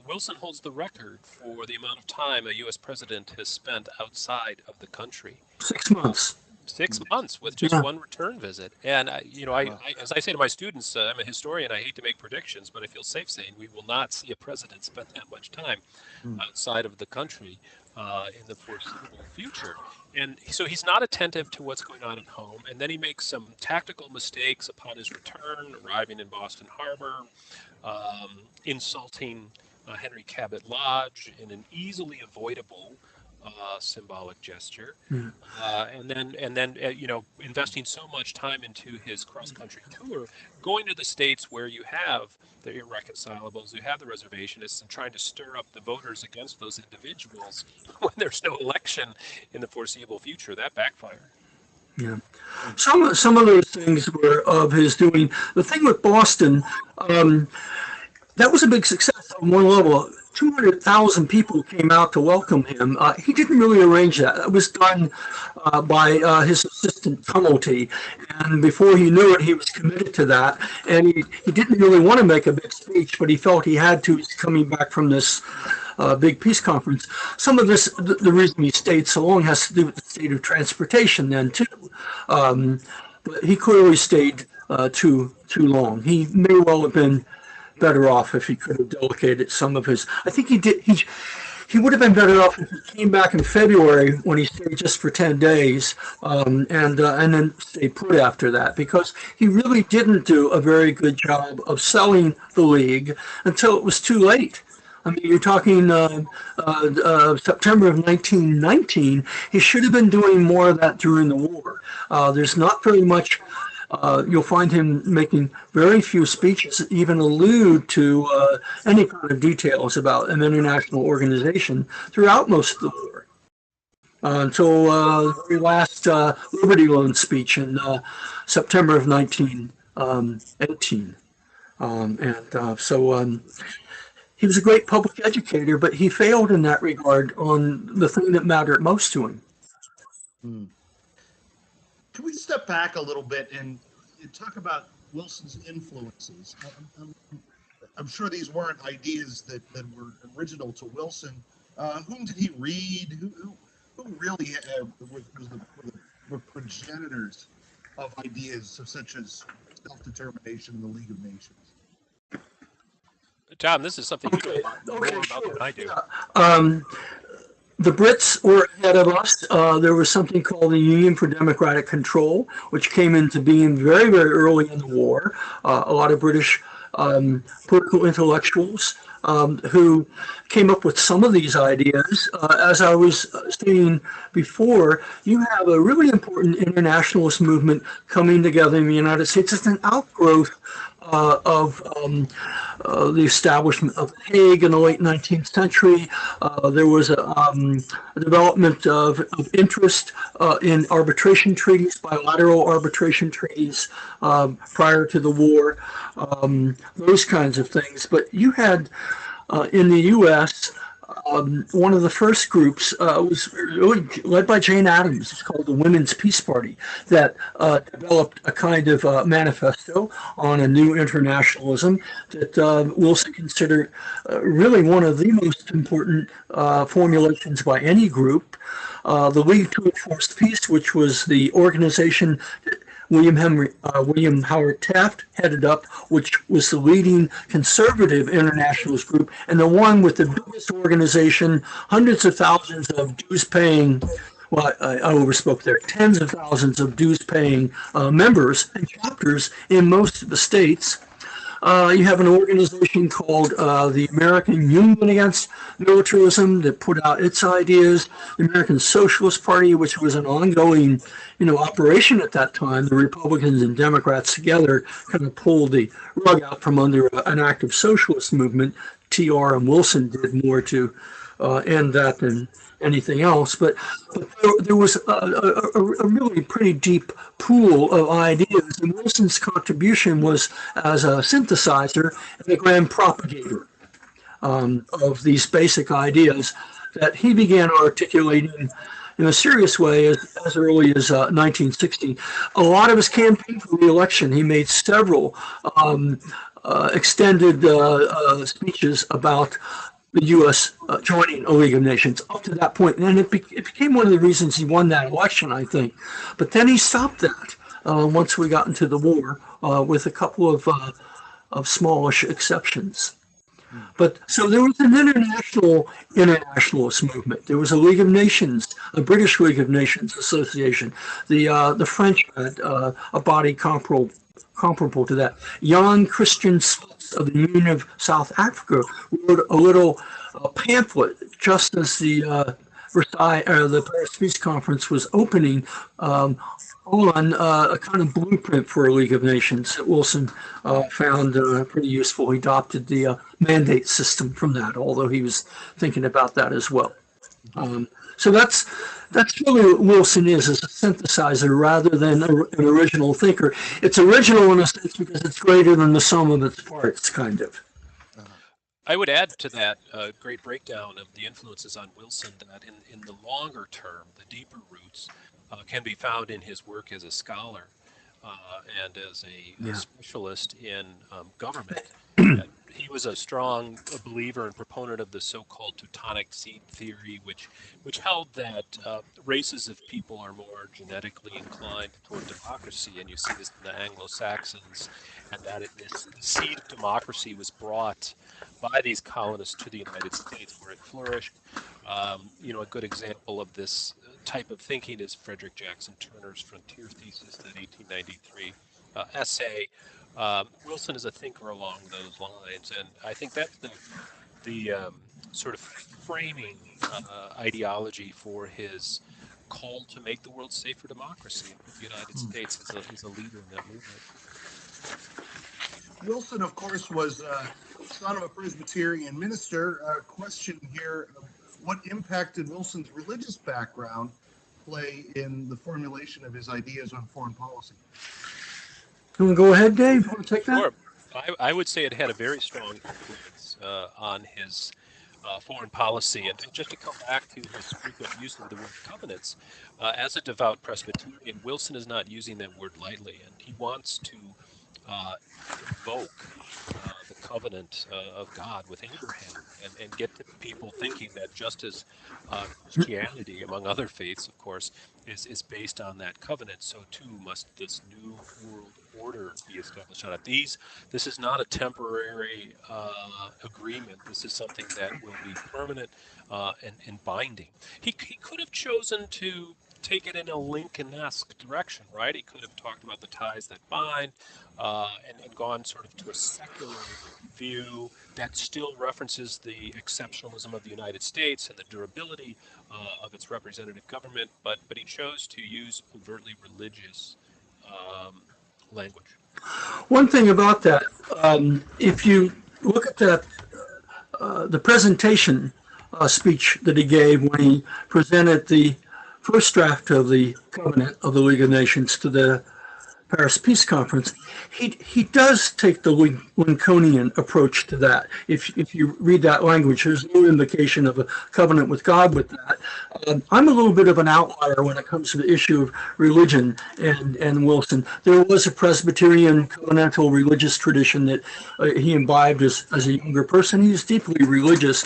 Speaker 3: Wilson holds the record for the amount of time a U.S. president has spent outside of the country.
Speaker 1: 6 months.
Speaker 3: 6 months with just one return visit. And, as I say to my students, I'm a historian. I hate to make predictions, but I feel safe saying we will not see a president spend that much time outside of the country in the foreseeable future. And so he's not attentive to what's going on at home. And then he makes some tactical mistakes upon his return, arriving in Boston Harbor, insulting Henry Cabot Lodge in an easily avoidable symbolic gesture.
Speaker 1: Yeah.
Speaker 3: Investing so much time into his cross-country tour, going to the states where you have the irreconcilables, you have the reservationists, and trying to stir up the voters against those individuals when there's no election in the foreseeable future. That backfired.
Speaker 1: Yeah. Some of those things were of his doing. The thing with Boston, that was a big success on one level. 200,000 people came out to welcome him. He didn't really arrange that. That was done by his assistant Tumulty. And before he knew it, he was committed to that. And he didn't really want to make a big speech, but he felt he had to. He's coming back from this big peace conference. Some of this, the reason he stayed so long has to do with the state of transportation then, too. But he clearly stayed too long. He may well have been better off if he could have delegated some of his. I think he did. He would have been better off if he came back in February when he stayed just for 10 days and then stayed put after that, because he really didn't do a very good job of selling the league until it was too late. I mean, you're talking September of 1919. He should have been doing more of that during the war. There's not very much. You'll find him making very few speeches that even allude to any kind of details about an international organization throughout most of the war, until the very last Liberty Loan speech in September of 1918. He was a great public educator, but he failed in that regard on the thing that mattered most to him.
Speaker 4: Hmm. Can we step back a little bit and talk about Wilson's influences? I'm sure these weren't ideas that were original to Wilson. Whom did he read? Who really were progenitors of ideas such as self-determination and the League of Nations?
Speaker 3: John, this is something you know more about
Speaker 1: sure.
Speaker 3: than I do.
Speaker 1: Yeah. The Brits were ahead of us. There was something called the Union for Democratic Control, which came into being very, very early in the war. A lot of British political intellectuals who came up with some of these ideas. As I was stating before, you have a really important internationalist movement coming together in the United States. It's an outgrowth of the establishment of The Hague in the late 19th century. There was a development of interest in arbitration treaties, bilateral arbitration treaties prior to the war, those kinds of things. But you had in the U.S., one of the first groups was really led by Jane Addams. It's called the Women's Peace Party, that developed a kind of manifesto on a new internationalism that Wilson considered really one of the most important formulations by any group. The League to Enforce Peace, which was the organization William Howard Taft headed up, which was the leading conservative internationalist group, and the one with the biggest organization, hundreds of thousands of dues-paying, well, I overspoke there, tens of thousands of dues-paying members and chapters in most of the states. You have an organization called the American Union Against Militarism that put out its ideas. The American Socialist Party, which was an ongoing, operation at that time. The Republicans and Democrats together kind of pulled the rug out from under an active socialist movement. TR and Wilson did more to end that than anything else. But there was a really pretty deep pool of ideas, and Wilson's contribution was as a synthesizer and a grand propagator of these basic ideas that he began articulating in a serious way as early as 1960. A lot of his campaign for re-election, he made several extended speeches about the U.S. Joining a League of Nations up to that point. And it became one of the reasons he won that election, I think. But then he stopped that once we got into the war with a couple of smallish exceptions. But so there was an internationalist movement. There was a League of Nations, a British League of Nations Association. The French had a body comparable to that. Jan Christian Smuts of the Union of South Africa wrote a little pamphlet just as the the Paris Peace Conference was opening on a kind of blueprint for a League of Nations that Wilson found pretty useful. He adopted the mandate system from that, although he was thinking about that as well. So that's really what Wilson is a synthesizer rather than an original thinker. It's original in a sense because it's greater than the sum of its parts, kind of.
Speaker 3: I would add to that great breakdown of the influences on Wilson that in the longer term, the deeper roots can be found in his work as a scholar and as a
Speaker 1: Yeah.
Speaker 3: specialist in government. He was a strong believer and proponent of the so-called Teutonic seed theory, which held that races of people are more genetically inclined toward democracy, and you see this in the Anglo-Saxons, and that this seed of democracy was brought by these colonists to the United States, where it flourished. A good example of this type of thinking is Frederick Jackson Turner's Frontier Thesis, that 1893 essay. Wilson is a thinker along those lines, and I think that's the sort of framing ideology for his call to make the world safe for democracy and put the United States as a leader in that movement.
Speaker 4: Wilson, of course, was son of a Presbyterian minister. Question here: what impact did Wilson's religious background play in the formulation of his ideas on foreign policy?
Speaker 1: You want to go ahead, Dave? Want to take that?
Speaker 3: Sure. I would say it had a very strong influence on his foreign policy. And just to come back to his frequent use of the word covenants, as a devout Presbyterian, Wilson is not using that word lightly, and he wants to invoke the covenant of God with Abraham and get the people thinking that just as Christianity, among other faiths, of course, is based on that covenant, so too must this new world order be established on it. This is not a temporary agreement. This is something that will be permanent and binding. He could have chosen to take it in a Lincoln-esque direction, right? He could have talked about the ties that bind and gone sort of to a secular view that still references the exceptionalism of the United States and the durability of its representative government, but he chose to use overtly religious language.
Speaker 1: One thing about that, if you look at the presentation speech that he gave when he presented the first draft of the Covenant of the League of Nations to the Paris Peace Conference, he does take the Lincolnian approach to that. If you read that language, there's no indication of a covenant with God with that. I'm a little bit of an outlier when it comes to the issue of religion and Wilson. There was a Presbyterian covenantal religious tradition that he imbibed as a younger person. He was deeply religious.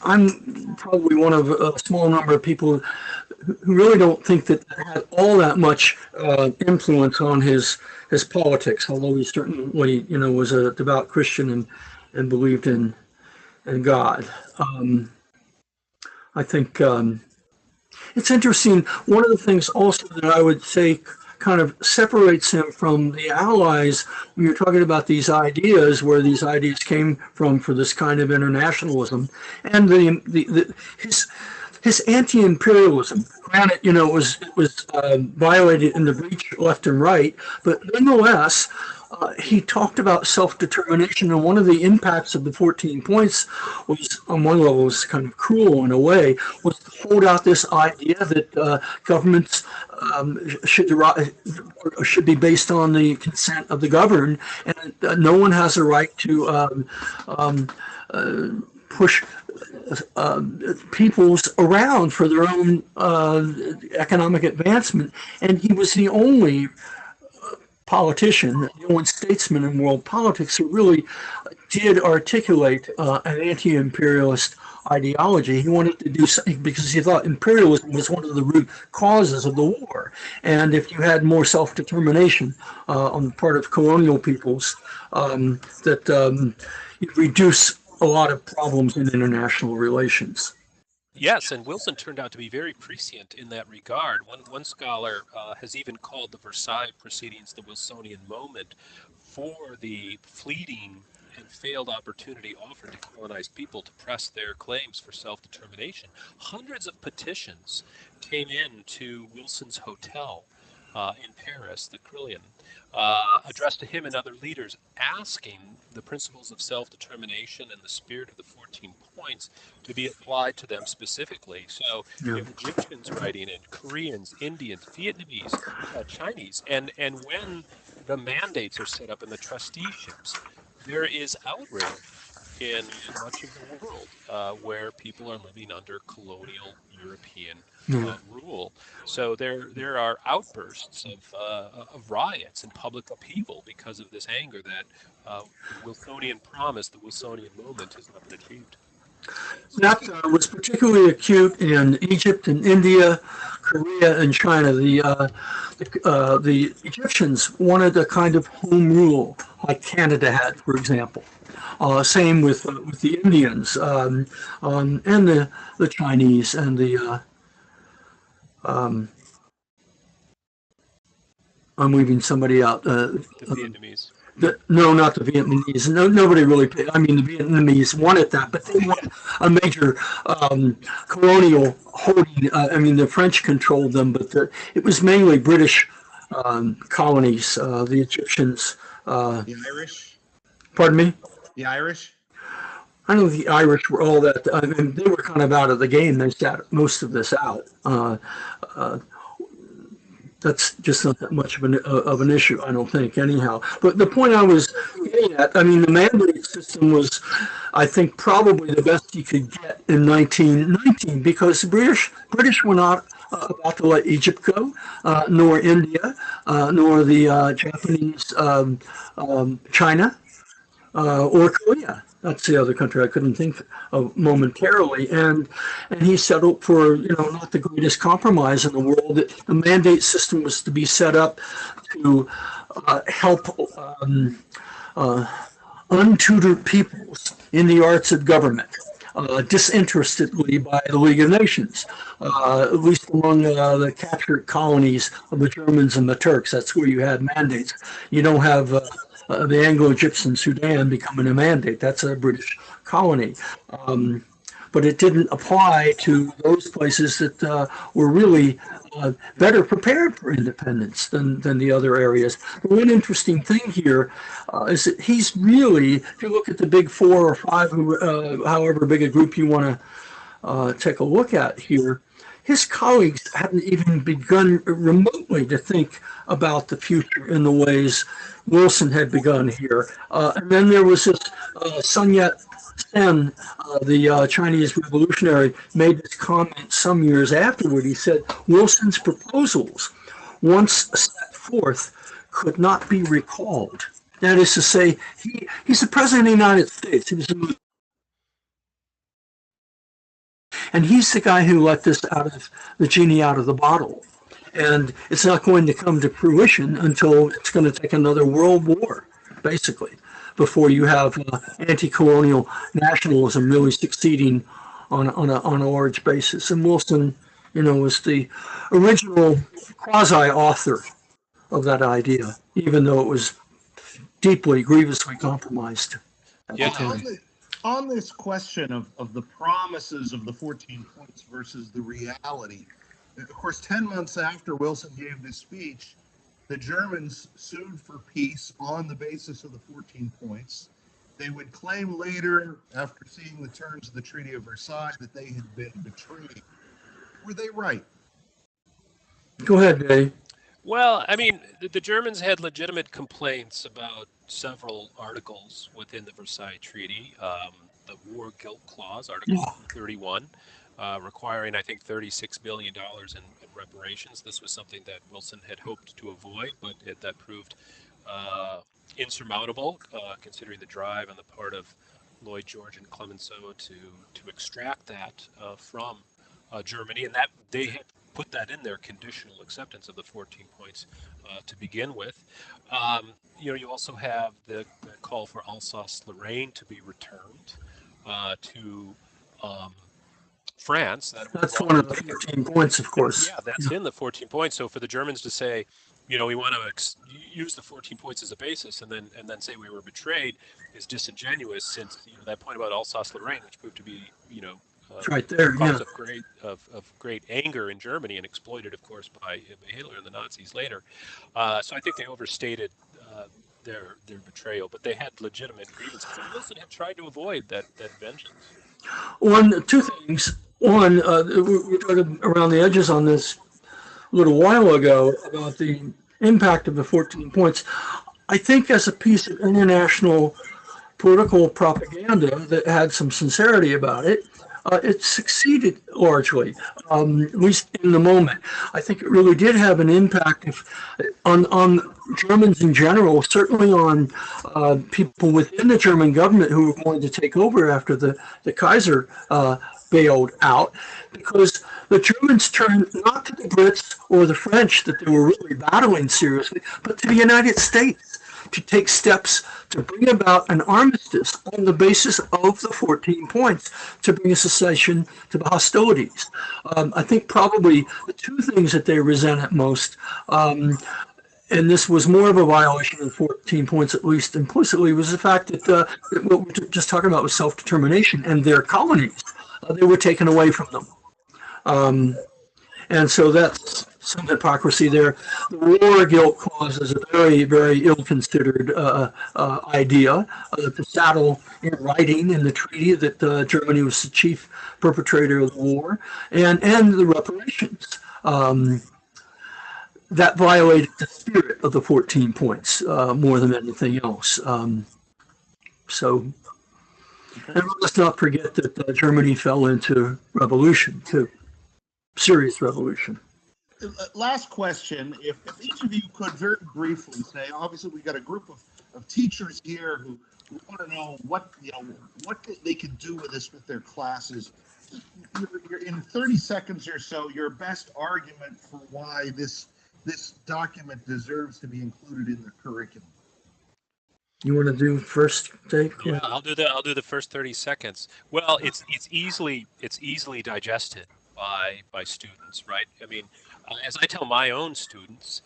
Speaker 1: I'm probably one of a small number of people who really don't think that had all that much influence on his politics, although he certainly was a devout Christian and believed in God. I think it's interesting. One of the things also that I would say kind of separates him from the Allies when you're talking about these ideas, where these ideas came from for this kind of internationalism, and his anti-imperialism. Granted, it was violated in the breach left and right, but nonetheless, he talked about self-determination, and one of the impacts of the 14 points was, on one level, was kind of cruel in a way, was to hold out this idea that governments should be based on the consent of the governed, and no one has a right to push peoples around for their own economic advancement. And he was the only politician, the only statesman in world politics who really did articulate an anti-imperialist ideology. He wanted to do something because he thought imperialism was one of the root causes of the war. And if you had more self-determination on the part of colonial peoples, that you'd reduce a lot of problems in international relations.
Speaker 3: Yes, and Wilson turned out to be very prescient in that regard. One scholar has even called the Versailles proceedings the Wilsonian moment for the fleeting and failed opportunity offered to colonized people to press their claims for self-determination. Hundreds of petitions came in to Wilson's hotel in Paris, the Crillion, addressed to him and other leaders, asking the principles of self-determination and the spirit of the 14 points to be applied to them specifically. So
Speaker 1: Yeah.
Speaker 3: you have Egyptians writing in, Koreans, Indians, Vietnamese, Chinese, and when the mandates are set up in the trusteeships, there is outrage in much of the world where people are living under colonial European
Speaker 1: Yeah.
Speaker 3: rule. So there are outbursts of riots and public upheaval because of this anger that the Wilsonian promise, the Wilsonian moment, has not been achieved.
Speaker 1: That was particularly acute in Egypt and India, Korea and China. The Egyptians wanted a kind of home rule, like Canada had, for example. Same with the Indians and the Chinese and um, I'm leaving somebody out.
Speaker 3: The Vietnamese.
Speaker 1: No, not the Vietnamese. No, nobody really paid. I mean, the Vietnamese wanted that, but they wanted a major colonial holding. I mean, the French controlled them, but it was mainly British colonies. The Egyptians.
Speaker 4: The Irish?
Speaker 1: Pardon me.
Speaker 4: The Irish?
Speaker 1: I know the Irish were all that. I mean, they were kind of out of the game. They sat most of this out. That's just not that much of an issue, I don't think, anyhow. But the point I was getting at, I mean, the mandate system was, I think, probably the best you could get in 1919 because the British were not about to let Egypt go, nor India, nor the Japanese, China, or Korea. That's the other country I couldn't think of momentarily. And he settled for, not the greatest compromise in the world. The mandate system was to be set up to help untutored peoples in the arts of government. Disinterestedly by the League of Nations, at least among the captured colonies of the Germans and the Turks. That's where you had mandates. You don't have the Anglo-Egyptian Sudan becoming a mandate. That's a British colony. But it didn't apply to those places that were really better prepared for independence than the other areas. The one interesting thing here is that he's really, if you look at the big 4 or 5, however big a group you want to take a look at here, his colleagues hadn't even begun remotely to think about the future in the ways Wilson had begun here. And then there was this Sun Yat-sen, the Chinese revolutionary, made this comment some years afterward. He said, Wilson's proposals, once set forth, could not be recalled. That is to say, he's the president of the United States. And he's the guy who let the genie out of the bottle. And it's not going to come to fruition until it's going to take another world war, basically, before you have anti-colonial nationalism really succeeding on a large basis. And Wilson, was the original quasi-author of that idea, even though it was deeply, grievously compromised at the time.
Speaker 4: On this question of the promises of the 14 points versus the reality, of course, 10 months after Wilson gave this speech, the Germans sued for peace on the basis of the 14 points. They would claim later, after seeing the terms of the Treaty of Versailles, that they had been betrayed. Were they right?
Speaker 1: Go ahead, Dave.
Speaker 3: Well, I mean, the Germans had legitimate complaints about several articles within the Versailles Treaty. The War Guilt Clause, Article 31, requiring, I think, $36 billion in reparations. This was something that Wilson had hoped to avoid, but that proved insurmountable, considering the drive on the part of Lloyd George and Clemenceau to extract that from Germany, and that they had put that in their conditional acceptance of the 14 points to begin with. You also have the call for Alsace-Lorraine to be returned to France.
Speaker 1: That's one of the 14 points, of course.
Speaker 3: Yeah, that's in the 14 points. So for the Germans to say, we want to use the 14 points as a basis, and then say we were betrayed is disingenuous, since that point about Alsace-Lorraine, which proved to be
Speaker 1: It's right there.
Speaker 3: cause
Speaker 1: Yeah.
Speaker 3: of great anger in Germany, and exploited, of course, by Hitler and the Nazis later. So I think they overstated their betrayal, but they had legitimate grievances, and Wilson had tried to avoid that vengeance.
Speaker 1: Two things. One, we talked around the edges on this a little while ago about the impact of the 14 points. I think as a piece of international political propaganda that had some sincerity about it, it succeeded largely, at least in the moment. I think it really did have an impact on Germans in general, certainly on people within the German government who were going to take over after the Kaiser bailed out, because the Germans turned not to the Brits or the French that they were really battling seriously, but to the United States to take steps to bring about an armistice on the basis of the 14 points to bring a cessation to the hostilities. I think probably the two things that they resented most, and this was more of a violation of 14 points, at least implicitly, was the fact that what we were just talking about was self-determination, and their colonies, they were taken away from them. And so that's some hypocrisy there. The war guilt clause is a very, very ill-considered idea to saddle in writing in the treaty that Germany was the chief perpetrator of the war, and the reparations. That violated the spirit of the 14 points more than anything else. So, and let's not forget that Germany fell into revolution too, serious revolution.
Speaker 4: Last question. If each of you could very briefly say, obviously we got a group of teachers here who want to know what they can do with this with their classes. You're in 30 seconds or so, your best argument for why this document deserves to be included in the curriculum.
Speaker 1: You want to do first, Dave?
Speaker 3: Yeah, I'll do the first 30 seconds. Well, it's easily digested by students, right? I mean, as I tell my own students,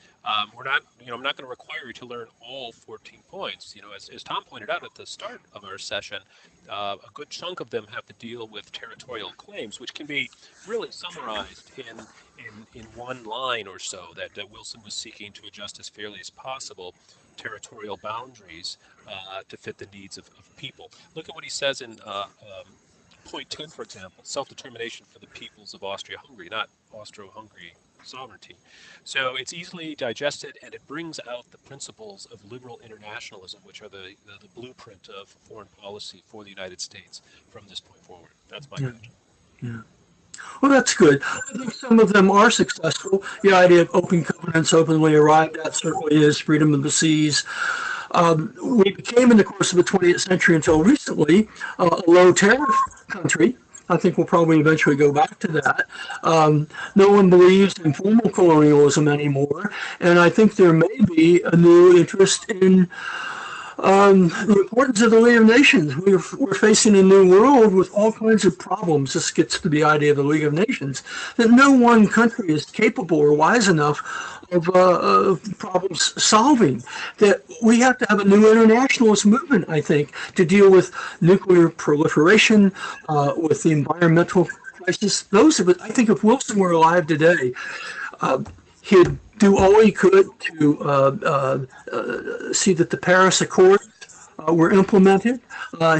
Speaker 3: we're not, I'm not going to require you to learn all 14 points. As Tom pointed out at the start of our session, a good chunk of them have to deal with territorial claims, which can be really summarized in one line or so, that Wilson was seeking to adjust as fairly as possible territorial boundaries to fit the needs of people. Look at what he says in point 10, for example, self-determination for the peoples of Austria-Hungary, not Austro-Hungary sovereignty. So it's easily digested, and it brings out the principles of liberal internationalism, which are the blueprint of foreign policy for the United States from this point forward. That's my
Speaker 1: Yeah.
Speaker 3: judgment.
Speaker 1: Yeah. Well, that's good. I think some of them are successful. The idea of open covenants openly arrived at certainly is freedom of the seas. We became, in the course of the 20th century until recently, a low tariff country. I think we'll probably eventually go back to that. No one believes in formal colonialism anymore, and I think there may be a new interest in the importance of the League of Nations. We're facing a new world with all kinds of problems. This gets to the idea of the League of Nations, that no one country is capable or wise enough of problems solving. That we have to have a new internationalist movement, I think, to deal with nuclear proliferation, with the environmental crisis. Those of it, I think, if Wilson were alive today, he'd do all he could to see that the Paris Accords were implemented.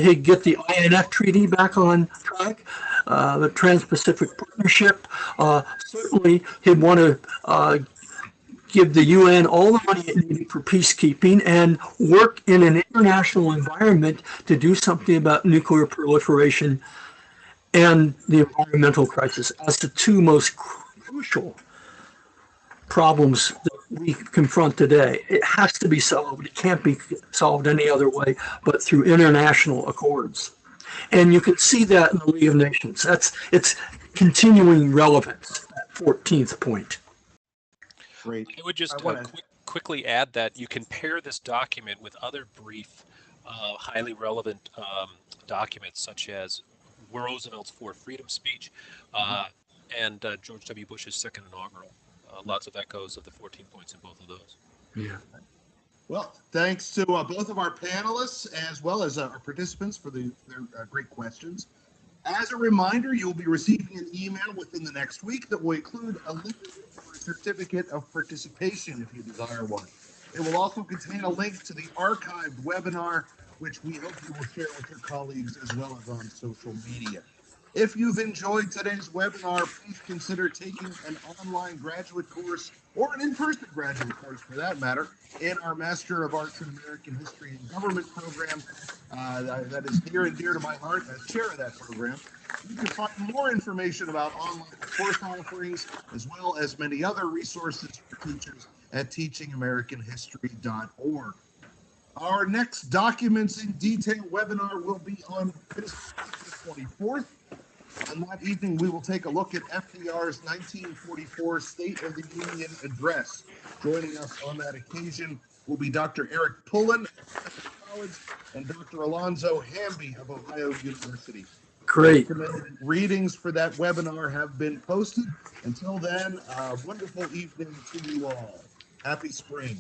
Speaker 1: He'd get the INF Treaty back on track, the Trans-Pacific Partnership. Certainly, he'd want to give the UN all the money it needed for peacekeeping and work in an international environment to do something about nuclear proliferation and the environmental crisis as the two most crucial problems that we confront today. It has to be solved. It can't be solved any other way but through international accords. And you can see that in the League of Nations. It's continuing relevance, that 14th point.
Speaker 4: Great.
Speaker 3: I would just
Speaker 4: I wanna-
Speaker 3: quickly add that you can pair this document with other brief, highly relevant documents, such as Roosevelt's For Freedom speech and George W. Bush's second inaugural. lots of echoes of the 14 points in both of those.
Speaker 1: Yeah.
Speaker 4: Well, thanks to both of our panelists as well as our participants for their great questions. As a reminder, you'll be receiving an email within the next week that will include a link for a certificate of participation if you desire one. It will also contain a link to the archived webinar, which we hope you will share with your colleagues as well as on social media. If you've enjoyed today's webinar, please consider taking an online graduate course or an in-person graduate course for that matter in our Master of Arts in American History and Government program. That is near and dear to my heart as chair of that program. You can find more information about online course offerings as well as many other resources for teachers at teachingamericanhistory.org. Our next Documents in Detail webinar will be on Wednesday, the 24th. On that evening, we will take a look at FDR's 1944 State of the Union address. Joining us on that occasion will be Dr. Eric Pullen of College and Dr. Alonzo Hamby of Ohio University.
Speaker 1: Great.
Speaker 4: Recommended readings for that webinar have been posted. Until then, a wonderful evening to you all. Happy spring.